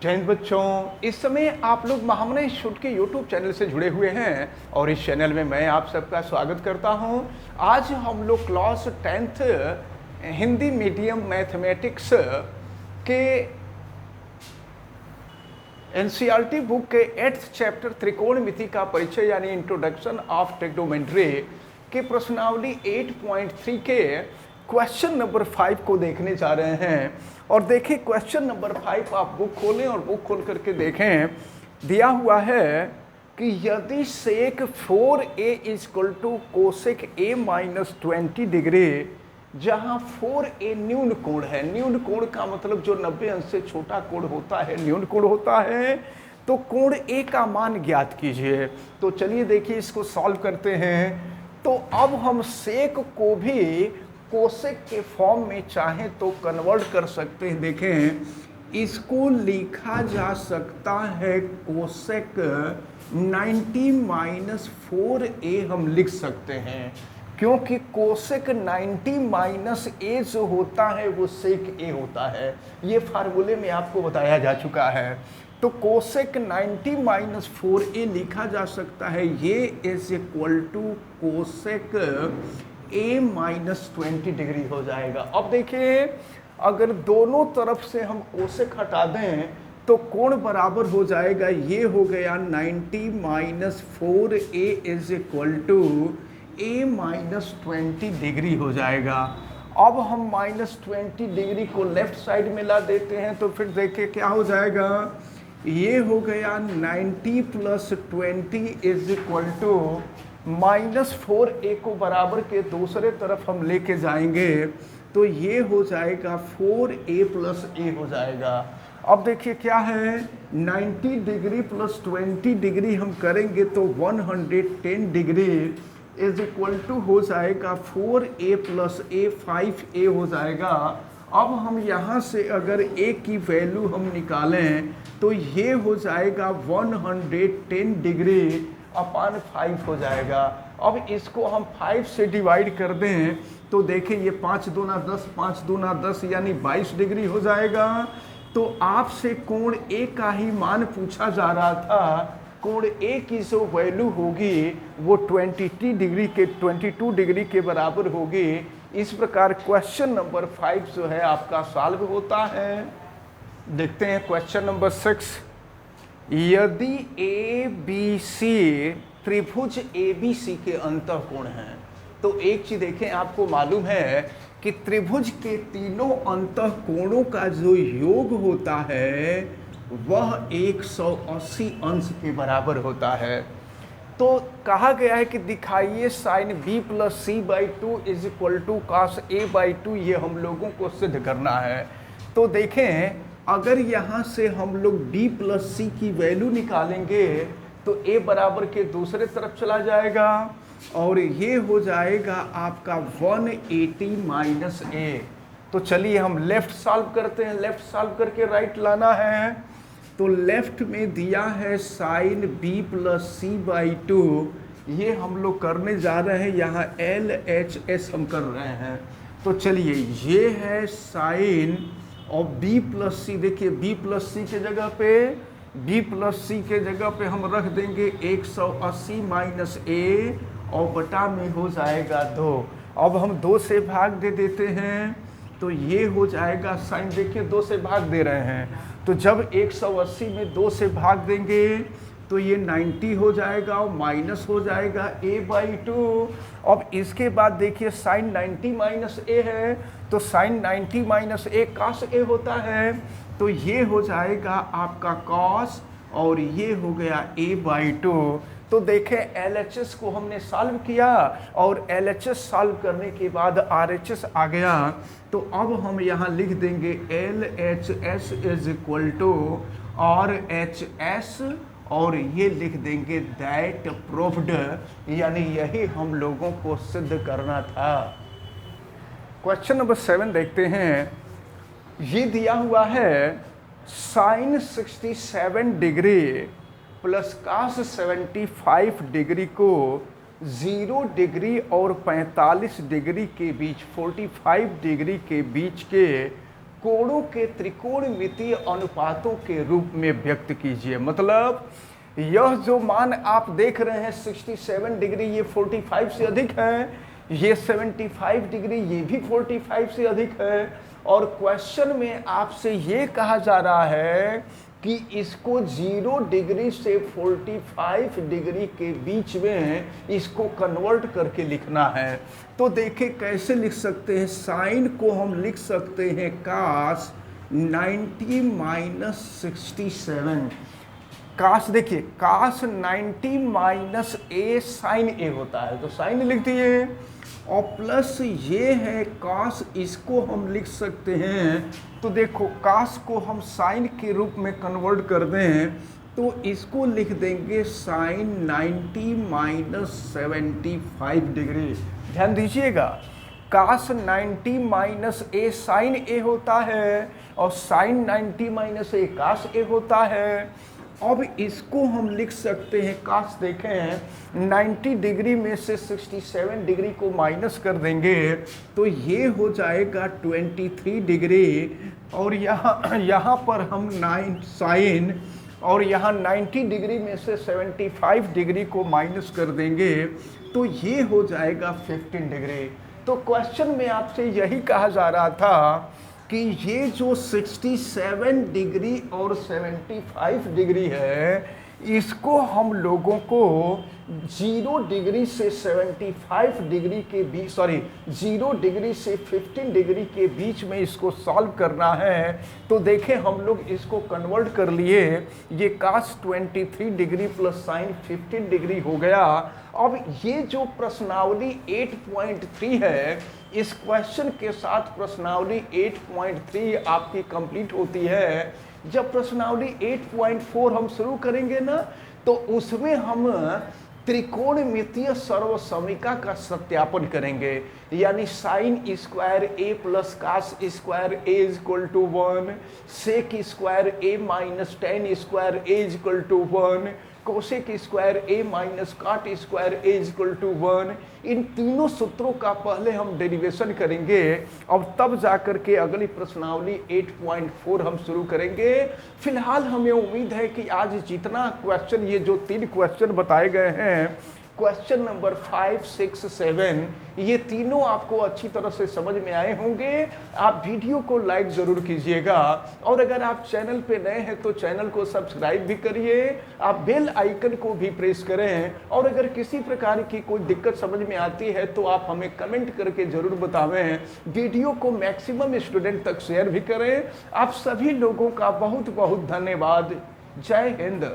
जय हिंद बच्चों, इस समय आप लोग महामना इंस्टीट्यूट के यूट्यूब चैनल से जुड़े हुए हैं और इस चैनल में मैं आप सबका स्वागत करता हूं। आज हम लोग class 10th Hindi medium mathematics के एनसीईआरटी बुक के 8th चैप्टर त्रिकोणमिति का परिचय यानी इंट्रोडक्शन ऑफ ट्रिग्नोमेट्री के प्रश्नावली 8.3 के क्वेश्चन नंबर 5 को देखने जा रहे हैं। और देखिए क्वेश्चन नंबर 5, आप बुक खोलें और बुक खोल करके देखें। दिया हुआ है कि यदि sec 4a equal to cosec a minus 20 degree, जहाँ 4a न्यून कोण है, न्यून कोण का मतलब जो 90 अंश से छोटा कोण होता है न्यून कोण होता है, तो कोण a का मान ज्ञात कीजिए। तो चलिए देखिए इसको सॉल्व करते हैं। तो अब हम सेक को भी कोसेक के फॉर्म में चाहें तो कन्वर्ट कर सकते हैं। देखें इसको लिखा जा सकता है कोसेक 90 माइनस 4a हम लिख सकते हैं, क्योंकि कोसेक 90 माइनस a जो होता है वो सेक a होता है। ये फार्मूले में आपको बताया जा चुका है। तो कोसेक 90 माइनस 4a लिखा जा सकता है, ये is equal to cosec a minus 20 degree हो जाएगा। अब देखिए अगर दोनों तरफ से हम कोसेक हटा दें तो कोण बराबर हो जाएगा, ये हो गया 90 minus 4a is equal to a minus 20 degree हो जाएगा। अब हम माइनस 20 डिग्री को लेफ्ट साइड में ला देते हैं तो फिर देखिए क्या हो जाएगा, ये हो गया 90 plus 20 is equal to minus 4a को बराबर के दूसरे तरफ हम लेके जाएंगे तो ये हो जाएगा 4a प्लस a हो जाएगा। अब देखिए क्या है, 90 डिग्री प्लस 20 डिग्री हम करेंगे तो 110 डिग्री इज इक्वल टू हो जाएगा 4a प्लस a 5a हो जाएगा। अब हम यहाँ से अगर a की वैल्यू हम निकालें तो ये हो जाएगा 110 डिग्री अपान 5 हो जाएगा। अब इसको हम 5 से डिवाइड कर दें तो देखिए ये 5 दूना 10, 5 दूना 10 यानी 22 डिग्री हो जाएगा। तो आपसे कोण a का ही मान पूछा जा रहा था, कोण a की जो वैल्यू होगी वो 22 डिग्री के बराबर होगी। इस प्रकार क्वेश्चन नंबर 5 जो है आपका सॉल्व होता है। देखते हैं क्वेश्चन नंबर 6। यदि ABC त्रिभुज ABC के अंतःकोण हैं, तो एक चीज देखें, आपको मालूम है कि त्रिभुज के तीनों अंतःकोणों का जो योग होता है वह 180 अंश के बराबर होता है। तो कहा गया है कि दिखाइए sine b plus C by 2 is equal to cos a by 2, ये हम लोगों को सिद्ध करना है। तो देखें अगर यहाँ से हम लोग b प्लस सी की वैल्यू निकालेंगे तो a बराबर के दूसरे तरफ चला जाएगा और ये हो जाएगा आपका 180 माइनस a। तो चलिए हम लेफ्ट सॉल्व करते हैं, लेफ्ट सॉल्व करके राइट लाना है। तो लेफ्ट में दिया है sine b plus C by 2, ये हम लोग करने जा रहे हैं, यहाँ LHS हम कर रहे हैं। तो चलिए ये है साइन और b प्लस सी, देखिए b प्लस सी के जगह पे हम रख देंगे 180 माइनस a और बटा में हो जाएगा 2। अब हम 2 से भाग दे देते हैं तो ये हो जाएगा साइन, देखिए 2 से भाग दे रहे हैं, तो जब 180 में 2 से भाग देंगे तो ये 90 हो जाएगा और माइनस हो जाएगा a बाई 2। अब इसके बाद देखिए साइन 90 माइनस a है, तो sine 90 minus a cos a होता है, तो ये हो जाएगा आपका कॉस और ये हो गया a बाई 2। तो देखें LHS को हमने सॉल्व किया और LHS सॉल्व करने के बाद RHS आ गया, तो अब हम यहाँ लिख देंगे LHS is equal to RHS और ये लिख देंगे दैट प्रूव्ड, यानी यही हम लोगों को सिद्ध करना था। क्वेश्चन नंबर 7 देखते हैं। ये दिया हुआ है sine 67 degree plus cos 75 degree को 0 डिग्री और 45 डिग्री के बीच, 45 डिग्री के बीच के कोणों के त्रिकोणमितीय अनुपातों के रूप में व्यक्त कीजिए। मतलब यह जो मान आप देख रहे हैं 67 डिग्री, ये 45 से अधिक है, ये 75 डिग्री, ये भी 45 से अधिक है। और क्वेश्चन में आपसे ये कहा जा रहा है कि इसको 0 डिग्री से 45 डिग्री के बीच में इसको कन्वर्ट करके लिखना है। तो देखिए कैसे लिख सकते हैं। साइन को हम लिख सकते हैं cos 90 माइनस 67। काश देखिए cos 90 माइनस ए साइन ए होता है, तो साइन लिख दिए। और प्लस ये है cos, इसको हम लिख सकते हैं। तो देखो cos को हम साइन के रूप में कन्वर्ट कर दें तो इसको लिख देंगे साइन 90 माइनस 75 डिग्री। ध्यान दीजिएगा, cos 90 माइनस ए साइन ए होता है और साइन 90 माइनस ए cos ए होता है। अब इसको हम लिख सकते हैं cos, देखें 90 डिग्री में से 67 डिग्री को माइनस कर देंगे तो ये हो जाएगा 23 डिग्री। और यहाँ पर हम 9 साइन, और यहाँ 90 डिग्री में से 75 डिग्री को माइनस कर देंगे तो ये हो जाएगा 15 डिग्री। तो क्वेश्चन में आपसे यही कहा जा रहा था कि ये जो 67 डिग्री और 75 डिग्री है, इसको हम लोगों को 0 डिग्री से 75 डिग्री के बीच, 0 डिग्री से 15 डिग्री के बीच में इसको सॉल्व करना है। तो देखें हम लोग इसको कन्वर्ट कर लिए, ये cos 23 degree plus sign 15 degree हो गया। अब ये जो प्रश्नावली 8.3 है, इस क्वेश्चन के साथ प्रश्नावली 8.3 आपकी कंप्लीट होती है। जब प्रश्नावली 8.4 हम शुरू करेंगे ना, तो उसमें हम त्रिकोणमितीय सर्वसमीका का सत्यापन करेंगे। यानी sine square A plus cos square A is equal to 1, sec square A minus tan square A is equal to 1, cosec square A minus cot square A is equal to 1। इन तीनों सूत्रों का पहले हम डेरिवेशन करेंगे और तब जाकर के अगली प्रश्नावली 8.4 हम शुरू करेंगे। फिलहाल हमें उम्मीद है कि आज जितना क्वेश्चन, ये जो 3 क्वेश्चन बताए गए हैं, क्वेश्चन नंबर 5, 6, 7, ये तीनों आपको अच्छी तरह से समझ में आए होंगे। आप वीडियो को लाइक ज़रूर कीजिएगा और अगर आप चैनल पे नए हैं तो चैनल को सब्सक्राइब भी करिए, आप बेल आइकन को भी प्रेस करें। और अगर किसी प्रकार की कोई दिक्कत समझ में आती है तो आप हमें कमेंट करके ज़रूर बतावें। वीडियो को मैक्सिमम स्टूडेंट तक शेयर भी करें। आप सभी लोगों का बहुत बहुत धन्यवाद। जय हिंद।